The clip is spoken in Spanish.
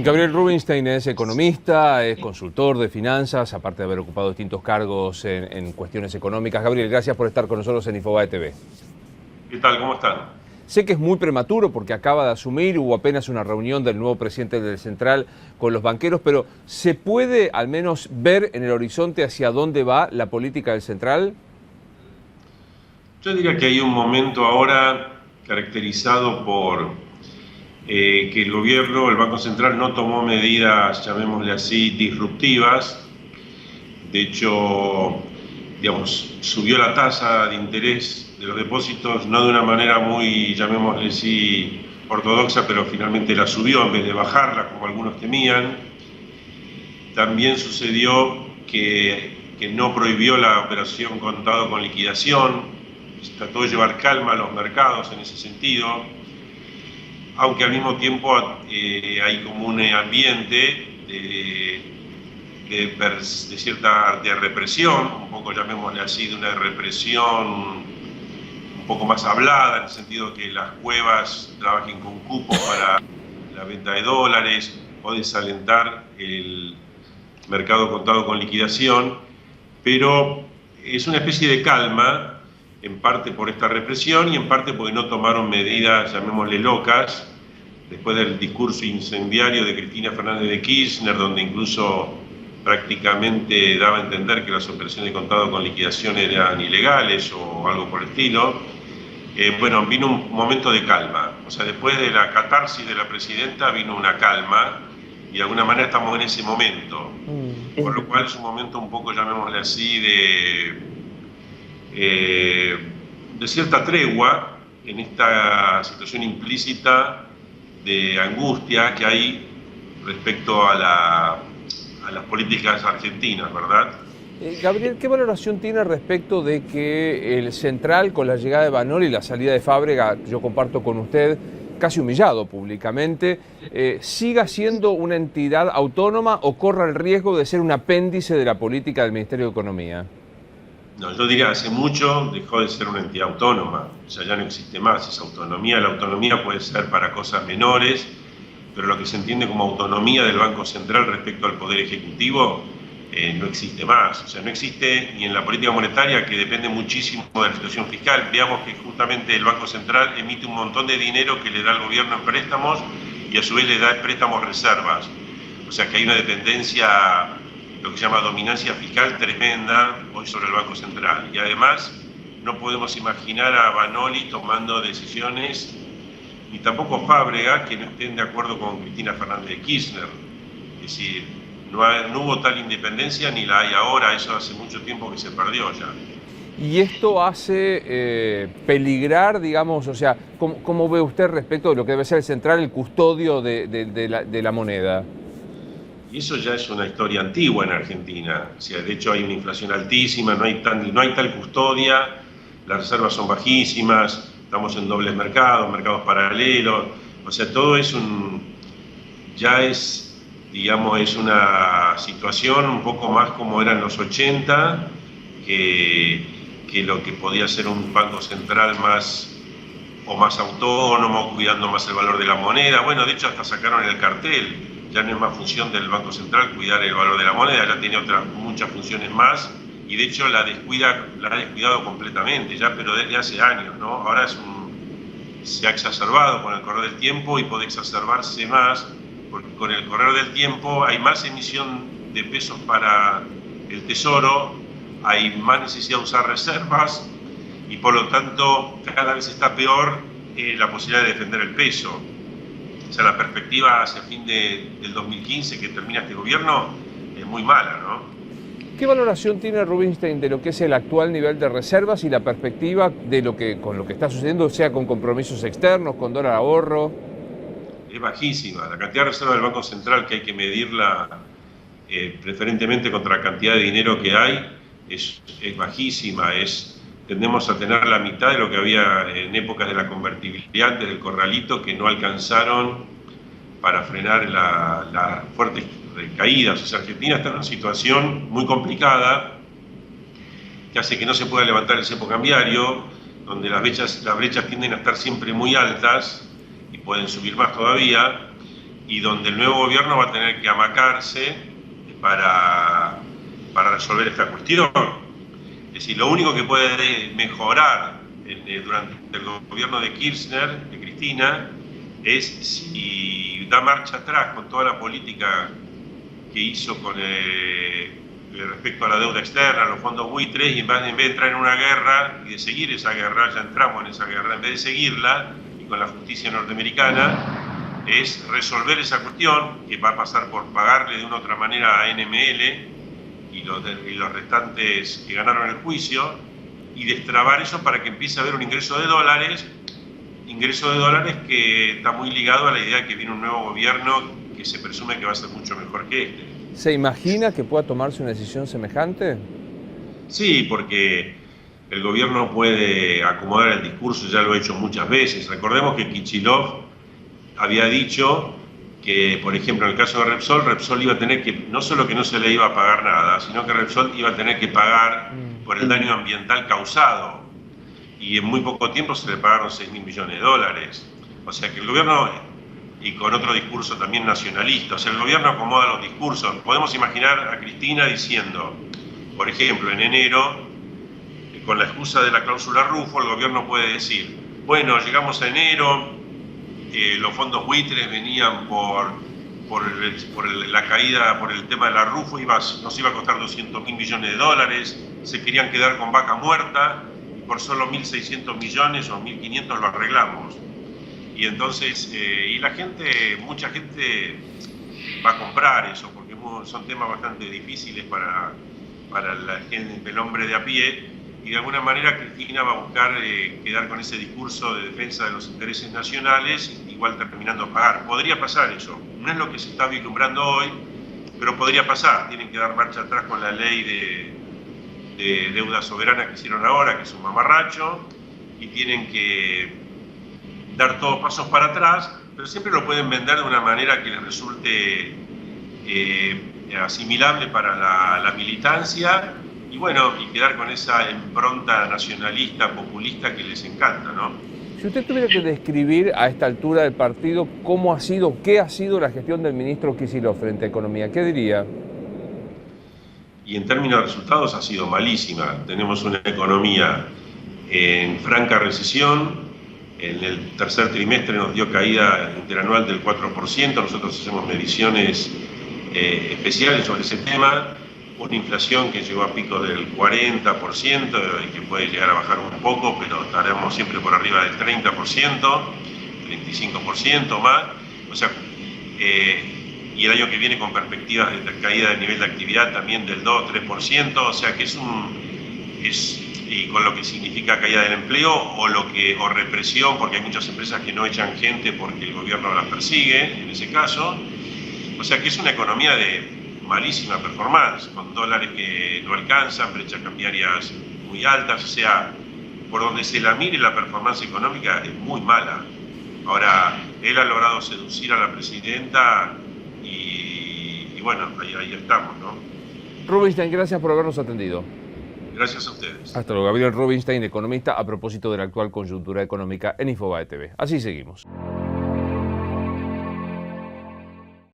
Gabriel Rubinstein es economista, es consultor de finanzas, aparte de haber ocupado distintos cargos en cuestiones económicas. Gabriel, gracias por estar con nosotros en Infobae TV. ¿Qué tal? ¿Cómo están? Sé que es muy prematuro porque acaba de asumir, hubo apenas una reunión del nuevo presidente del Central con los banqueros, pero ¿se puede al menos ver en el horizonte hacia dónde va la política del Central? Yo diría que hay un momento ahora caracterizado por que el gobierno, el Banco Central, no tomó medidas, llamémosle así, disruptivas. De hecho, digamos, subió la tasa de interés de los depósitos, no de una manera muy, llamémosle así, ortodoxa, pero finalmente la subió en vez de bajarla, como algunos temían. También sucedió que no prohibió la operación contado con liquidación, trató de llevar calma a los mercados en ese sentido, aunque al mismo tiempo hay como un ambiente de cierta represión, un poco llamémosle así, de una represión un poco más hablada, en el sentido que las cuevas trabajen con cupos para la venta de dólares o desalentar el mercado contado con liquidación, pero es una especie de calma, en parte por esta represión y en parte porque no tomaron medidas, llamémosle locas, después del discurso incendiario de Cristina Fernández de Kirchner, donde incluso prácticamente daba a entender que las operaciones de contado con liquidación eran ilegales o algo por el estilo. Bueno, vino un momento de calma, o sea, después de la catarsis de la presidenta vino una calma y de alguna manera estamos en ese momento, por lo cual es un momento un poco, llamémosle así, de cierta tregua en esta situación implícita de angustia que hay respecto a las políticas argentinas, ¿verdad? Gabriel, ¿qué valoración tiene respecto de que el Central, con la llegada de Vanoli y la salida de Fábrega, yo comparto con usted, casi humillado públicamente, siga siendo una entidad autónoma o corra el riesgo de ser un apéndice de la política del Ministerio de Economía? No, yo diría hace mucho dejó de ser una entidad autónoma, o sea, ya no existe más esa autonomía. La autonomía puede ser para cosas menores, pero lo que se entiende como autonomía del Banco Central respecto al Poder Ejecutivo no existe más. O sea, no existe ni en la política monetaria, que depende muchísimo de la situación fiscal. Veamos que justamente el Banco Central emite un montón de dinero que le da al gobierno en préstamos y a su vez le da en préstamos reservas. O sea que hay una dependencia, lo que se llama dominancia fiscal tremenda hoy sobre el Banco Central. Y además no podemos imaginar a Vanoli tomando decisiones, ni tampoco Fábrega, que no estén de acuerdo con Cristina Fernández de Kirchner. Es decir, no hubo tal independencia ni la hay ahora, eso hace mucho tiempo que se perdió ya. Y esto hace peligrar, digamos, o sea, ¿cómo ve usted respecto de lo que debe ser el Central, el custodio de la moneda? Y eso ya es una historia antigua en Argentina. O sea, de hecho hay una inflación altísima, no hay tal custodia, las reservas son bajísimas, estamos en dobles mercados, mercados paralelos. O sea, todo es digamos, es una situación un poco más como era en los 80, que lo que podía ser un banco central más autónomo, cuidando más el valor de la moneda. Bueno, de hecho hasta sacaron el cartel. Ya no es más función del Banco Central cuidar el valor de la moneda, ya tiene muchas funciones más y de hecho la ha descuidado completamente ya, pero desde hace años, ¿no? Ahora se ha exacerbado con el correr del tiempo y puede exacerbarse más, porque con el correr del tiempo hay más emisión de pesos para el Tesoro, hay más necesidad de usar reservas y por lo tanto cada vez está peor la posibilidad de defender el peso. O sea, la perspectiva hacia fin del 2015, que termina este gobierno, es muy mala, ¿no? ¿Qué valoración tiene Rubinstein de lo que es el actual nivel de reservas y la perspectiva de con lo que está sucediendo, sea con compromisos externos, con dólar ahorro? Es bajísima. La cantidad de reservas del Banco Central, que hay que medirla preferentemente contra la cantidad de dinero que hay, es bajísima. Tendemos a tener la mitad de lo que había en épocas de la convertibilidad antes del corralito, que no alcanzaron para frenar las fuertes caídas. O sea, Argentina está en una situación muy complicada que hace que no se pueda levantar el cepo cambiario, donde las brechas tienden a estar siempre muy altas y pueden subir más todavía. y donde el nuevo gobierno va a tener que amacarse para resolver esta cuestión. Es decir, lo único que puede mejorar durante el gobierno de Kirchner, de Cristina, es si da marcha atrás con toda la política que hizo con respecto a la deuda externa, los fondos buitres, y en vez de entrar en una guerra y de seguir esa guerra, ya entramos en esa guerra, en vez de seguirla, y con la justicia norteamericana, es resolver esa cuestión, que va a pasar por pagarle de una u otra manera a NML y los restantes que ganaron el juicio, y destrabar eso para que empiece a haber un ingreso de dólares que está muy ligado a la idea de que viene un nuevo gobierno que se presume que va a ser mucho mejor que este. ¿Se imagina que pueda tomarse una decisión semejante? Sí, porque el gobierno puede acomodar el discurso, ya lo ha hecho muchas veces. Recordemos que Kicillof había dicho que, por ejemplo, en el caso de Repsol iba a tener que, no solo que no se le iba a pagar nada, sino que Repsol iba a tener que pagar por el daño ambiental causado. Y en muy poco tiempo se le pagaron 6.000 millones de dólares. O sea que el gobierno, y con otro discurso también nacionalista, o sea, el gobierno acomoda los discursos. Podemos imaginar a Cristina diciendo, por ejemplo, en enero, con la excusa de la cláusula Rufo, el gobierno puede decir, bueno, llegamos a enero, los fondos buitres venían por la caída, por el tema de la Rufo, nos iba a costar 200.000 millones de dólares, se querían quedar con vaca muerta, y por solo 1.600 millones o 1.500 lo arreglamos. Y entonces, mucha gente va a comprar eso, porque son temas bastante difíciles para la gente, el hombre de a pie, y de alguna manera Cristina va a buscar quedar con ese discurso de defensa de los intereses nacionales, igual terminando a pagar. Podría pasar eso, no es lo que se está vislumbrando hoy, pero podría pasar. Tienen que dar marcha atrás con la ley de deuda soberana que hicieron ahora, que es un mamarracho, y tienen que dar todos pasos para atrás, pero siempre lo pueden vender de una manera que les resulte asimilable para la militancia, y bueno, y quedar con esa impronta nacionalista, populista que les encanta, ¿no? Si usted tuviera que describir a esta altura del partido qué ha sido la gestión del ministro Kicillof frente a economía, ¿qué diría? Y en términos de resultados ha sido malísima. Tenemos una economía en franca recesión. En el tercer trimestre nos dio caída interanual del 4%. Nosotros hacemos mediciones especiales sobre ese tema. Una inflación que llegó a pico del 40% y que puede llegar a bajar un poco, pero estaremos siempre por arriba del 30%, 35% más. O sea, y el año que viene con perspectivas de caída del nivel de actividad también del 2-3%. O sea que y con lo que significa caída del empleo o represión, porque hay muchas empresas que no echan gente porque el gobierno las persigue, en ese caso. O sea que es una economía de malísima performance, con dólares que no alcanzan, brechas cambiarias muy altas. O sea, por donde se la mire, la performance económica es muy mala. Ahora, él ha logrado seducir a la presidenta y bueno, ahí estamos, ¿no? Rubinstein, gracias por habernos atendido. Gracias a ustedes. Hasta luego. Gabriel Rubinstein, economista, a propósito de la actual coyuntura económica en Infobae TV. Así seguimos.